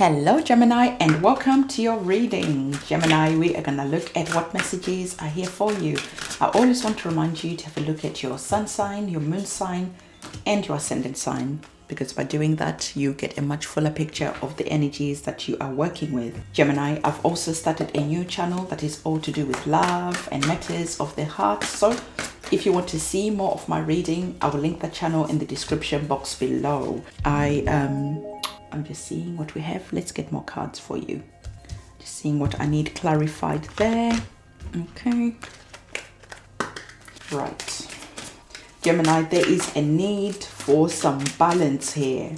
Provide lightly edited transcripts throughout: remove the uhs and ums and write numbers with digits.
Hello Gemini, and welcome to your reading. Gemini, we are going to look at what messages are here for you. I always want to remind you to have a look at your sun sign, your moon sign, and your ascendant sign, because by doing that you get a much fuller picture of the energies that you are working with. Gemini, I've also started a new channel that is all to do with love and matters of the heart. So if you want to see more of my reading, I will link the channel in the description box below. I'm just seeing what we have. Let's get more cards for you. Just seeing what I need clarified there. Okay. Right. Gemini, there is a need for some balance here.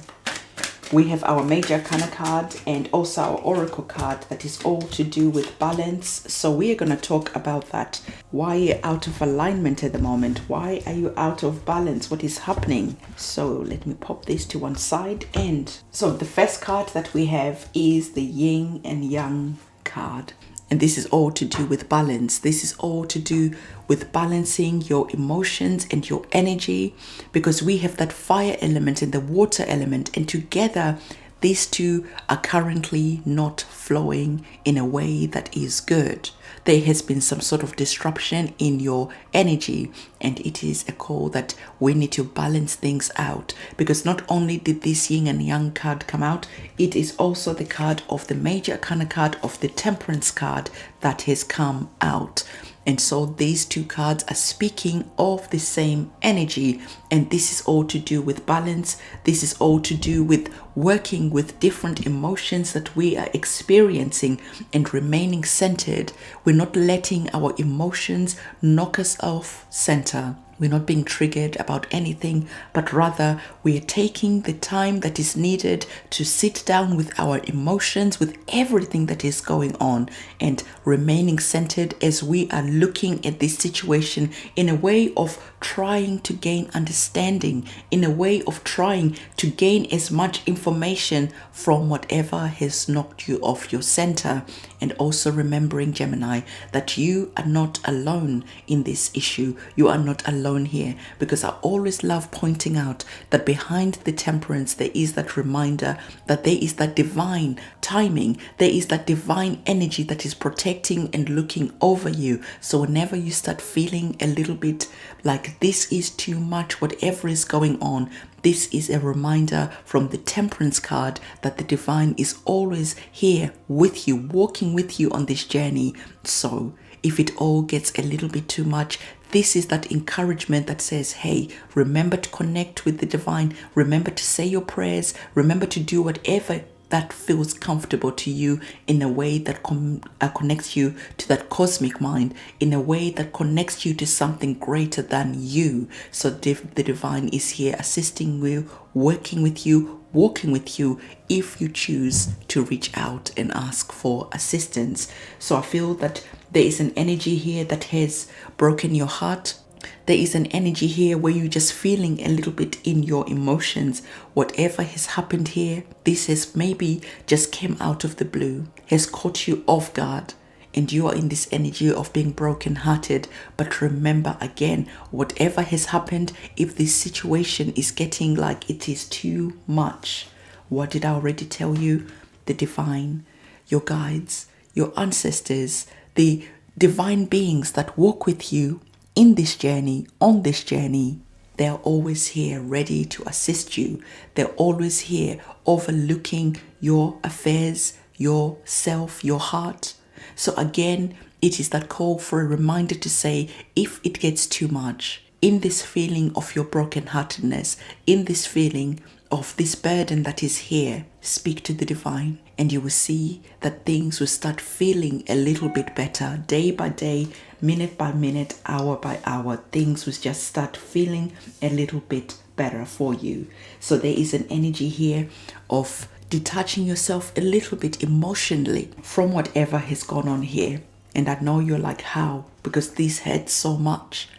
We have our major arcana card and also our oracle card that is all to do with balance. So we are going to talk about that. Why you're out of alignment at the moment? Why are you out of balance? What is happening? So let me pop this to one side. And so the first card that we have is the yin and yang card. And this is all to do with balance. This is all to do with balancing your emotions and your energy, because we have that fire element and the water element, and together these two are currently not flowing in a way that is good. There has been some sort of disruption in your energy, and it is a call that we need to balance things out, because not only did this yin and yang card come out, it is also the card of the major arcana card of the temperance card that has come out. And so these two cards are speaking of the same energy, and this is all to do with balance. This is all to do with working with different emotions that we are experiencing and remaining centered. We're not letting our emotions knock us off center. We're not being triggered about anything, but rather we are taking the time that is needed to sit down with our emotions, with everything that is going on, and remaining centered as we are looking at this situation in a way of trying to gain understanding, in a way of trying to gain as much information from whatever has knocked you off your center. And also remembering, Gemini, that you are not alone in this issue. You are not alone here, because I always love pointing out that behind the temperance there is that reminder that there is that divine timing, there is that divine energy that is protecting and looking over you. So whenever you start feeling a little bit like this is too much, whatever is going on, this is a reminder from the temperance card that the divine is always here with you, walking with you on this journey. So if it all gets a little bit too much, this is that encouragement that says, hey, remember to connect with the divine. Remember to say your prayers. Remember to do whatever that feels comfortable to you, in a way that connects you to that cosmic mind, in a way that connects you to something greater than you. So the divine is here assisting you, working with you, walking with you, if you choose to reach out and ask for assistance. So I feel that there is an energy here that has broken your heart. There is an energy here where you're just feeling a little bit in your emotions. Whatever has happened here, this has maybe just came out of the blue, has caught you off guard, and you are in this energy of being broken-hearted. But remember again, whatever has happened, if this situation is getting like it is too much, what did I already tell you? The divine, your guides, your ancestors, the divine beings that walk with you in this journey, on this journey, they're always here ready to assist you. They're always here overlooking your affairs, yourself, your heart. So again, it is that call for a reminder to say, if it gets too much, in this feeling of your brokenheartedness, in this feeling of this burden that is here, speak to the divine, and you will see that things will start feeling a little bit better. Day by day, minute by minute, hour by hour, things will just start feeling a little bit better for you. So there is an energy here of detaching yourself a little bit emotionally from whatever has gone on here. And I know you're like, how? Because this hurts so much.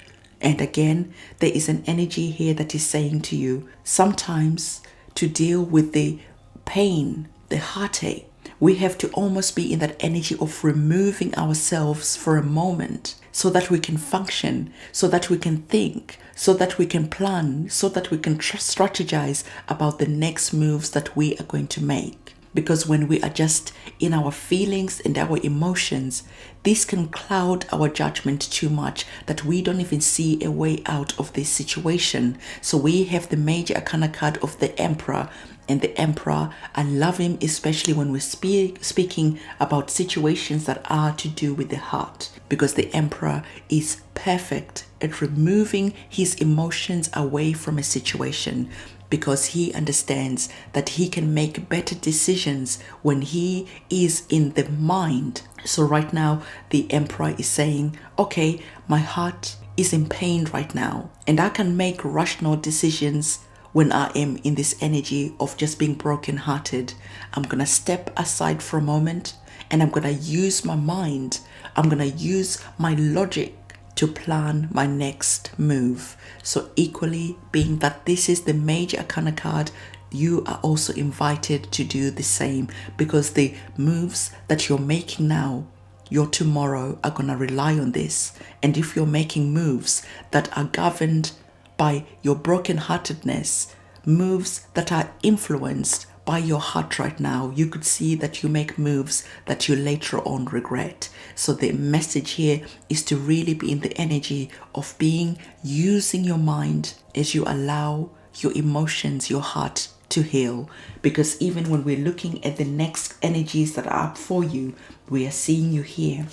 And again, there is an energy here that is saying to you, sometimes to deal with the pain, the heartache, we have to almost be in that energy of removing ourselves for a moment, so that we can function, so that we can think, so that we can plan, so that we can strategize about the next moves that we are going to make. because when we are just in our feelings and our emotions, this can cloud our judgment too much that we don't even see a way out of this situation. So we have the major arcana card of the Emperor. And the Emperor, I love him, especially when we're speaking about situations that are to do with the heart, because the Emperor is perfect at removing his emotions away from a situation, because he understands that he can make better decisions when he is in the mind. So right now, the Emperor is saying, okay, my heart is in pain right now, and I can make rational decisions when I am in this energy of just being brokenhearted. I'm going to step aside for a moment and I'm going to use my mind. I'm going to use my logic to plan my next move. So equally, being that this is the major arcana card, you are also invited to do the same, because the moves that you're making now, your tomorrow are going to rely on this. And if you're making moves that are governed by your brokenheartedness, moves that are influenced by your heart right now, you could see that you make moves that you later on regret. So the message here is to really be in the energy of using your mind as you allow your emotions, your heart to heal. Because even when we're looking at the next energies that are up for you, we are seeing you here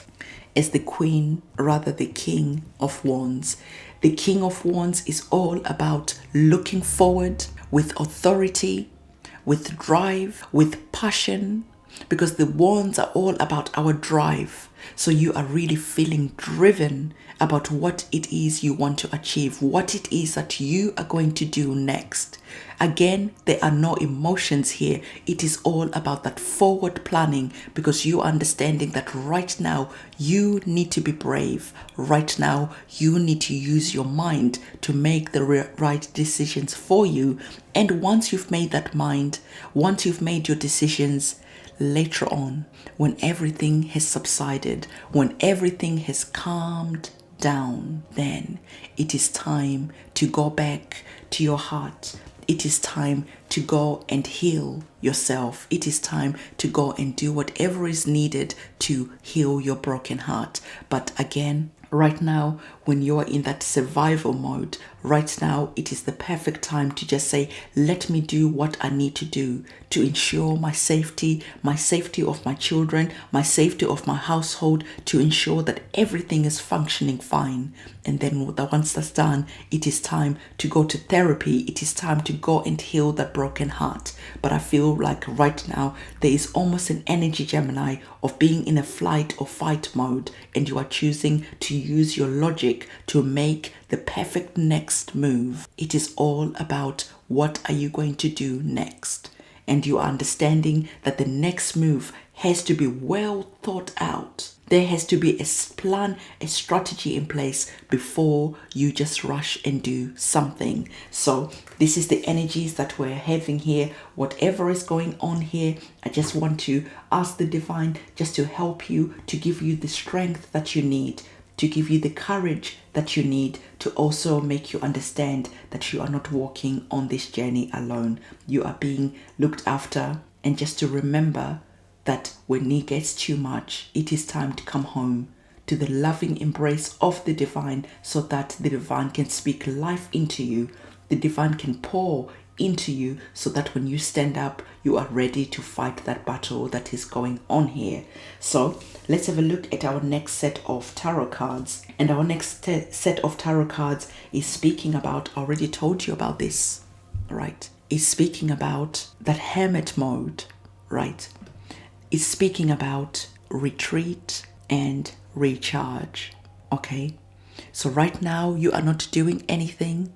as the King of Wands. The King of Wands is all about looking forward with authority, with drive, with passion, because the wands are all about our drive. So you are really feeling driven about what it is you want to achieve, what it is that you are going to do next. Again, there are no emotions here. It is all about that forward planning, because you are understanding that right now you need to be brave. Right now you need to use your mind to make the right decisions for you. And once you've made that mind, once you've made your decisions, later on, when everything has subsided, when everything has calmed down, then it is time to go back to your heart. It is time to go and heal yourself. It is time to go and do whatever is needed to heal your broken heart. But again, right now, when you are in that survival mode, right now, it is the perfect time to just say, let me do what I need to do to ensure my safety of my children, my safety of my household, to ensure that everything is functioning fine. And then once that's done, it is time to go to therapy. It is time to go and heal that broken heart. But I feel like right now, there is almost an energy, Gemini, of being in a flight or fight mode, and you are choosing to use your logic to make the perfect next move. It is all about what are you going to do next. And you are understanding that the next move has to be well thought out. There has to be a plan, a strategy in place before you just rush and do something. So this is the energies that we're having here. Whatever is going on here, I just want to ask the divine just to help you, to give you the strength that you need, to give you the courage that you need, to also make you understand that you are not walking on this journey alone. You are being looked after, and just to remember that when it gets too much, it is time to come home to the loving embrace of the divine, so that the divine can speak life into you. The divine can pour into you, so that when you stand up, you are ready to fight that battle that is going on here. So let's have a look at our next set of tarot cards. And our next set of tarot cards is speaking about, I already told you about this, right? It's speaking about that hermit mode, right? It's speaking about retreat and recharge, okay? So right now, you are not doing anything.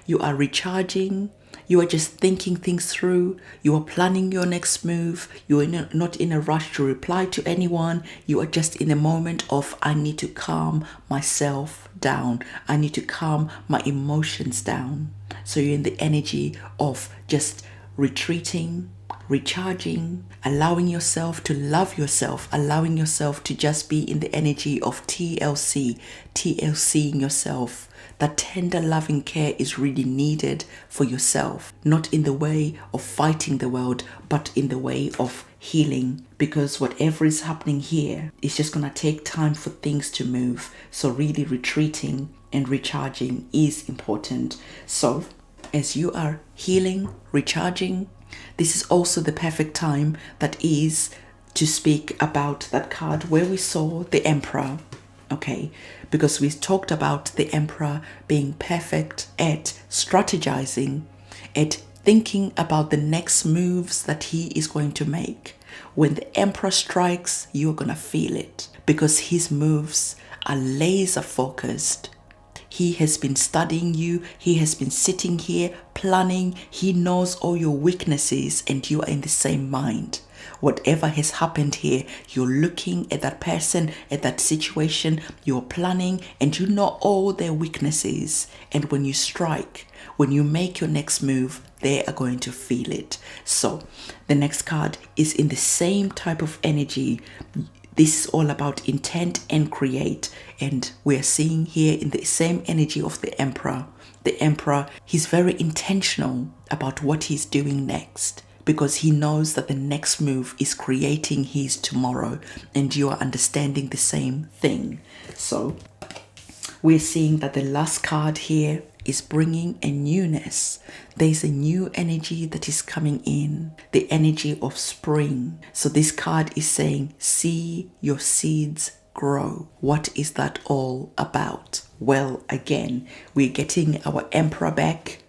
You are recharging. You are just thinking things through. You are planning your next move. You are not in a rush to reply to anyone. You are just in a moment of, I need to calm myself down. I need to calm my emotions down. So you're in the energy of just retreating, recharging, allowing yourself to love yourself, allowing yourself to just be in the energy of TLCing yourself. That tender loving care is really needed for yourself, not in the way of fighting the world, but in the way of healing, because whatever is happening here is just going to take time for things to move. So really retreating and recharging is important. So as you are healing, recharging, this is also the perfect time that is to speak about that card where we saw the Emperor. Okay, because we talked about the Emperor being perfect at strategizing, at thinking about the next moves that he is going to make. When the Emperor strikes, you're going to feel it, because his moves are laser focused. He has been studying you. He has been sitting here planning. He knows all your weaknesses and you are in the same mind. Whatever has happened here, you're looking at that person, at that situation, you're planning, and you know all their weaknesses. And when you strike, when you make your next move, they are going to feel it. So the next card is in the same type of energy. This is all about intent and create. And we're seeing here in the same energy of the Emperor. The Emperor, he's very intentional about what he's doing next, because he knows that the next move is creating his tomorrow, and you are understanding the same thing. So we're seeing that the last card here is bringing a newness. There's a new energy that is coming in, the energy of spring. So this card is saying, see your seeds grow. What is that all about? Well, again, we're getting our Emperor back.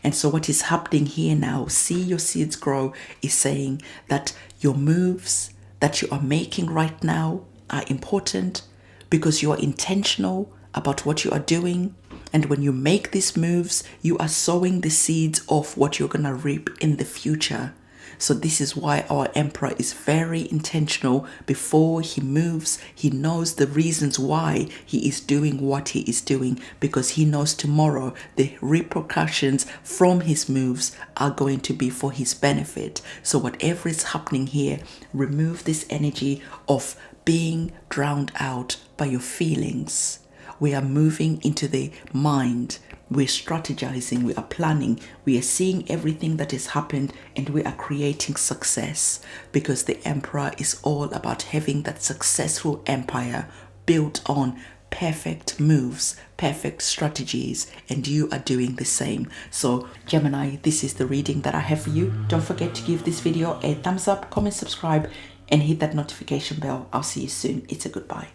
And so what is happening here now, see your seeds grow, is saying that your moves that you are making right now are important because you are intentional about what you are doing. And when you make these moves, you are sowing the seeds of what you're going to reap in the future. So this is why our Emperor is very intentional. Before he moves, he knows the reasons why he is doing what he is doing, because he knows tomorrow the repercussions from his moves are going to be for his benefit. So whatever is happening here, remove this energy of being drowned out by your feelings. We are moving into the mind. We're strategizing, we are planning, we are seeing everything that has happened, and we are creating success, because the Emperor is all about having that successful empire built on perfect moves, perfect strategies, and you are doing the same. So Gemini, this is the reading that I have for you. Don't forget to give this video a thumbs up, comment, subscribe, and hit that notification bell. I'll see you soon. It's a goodbye.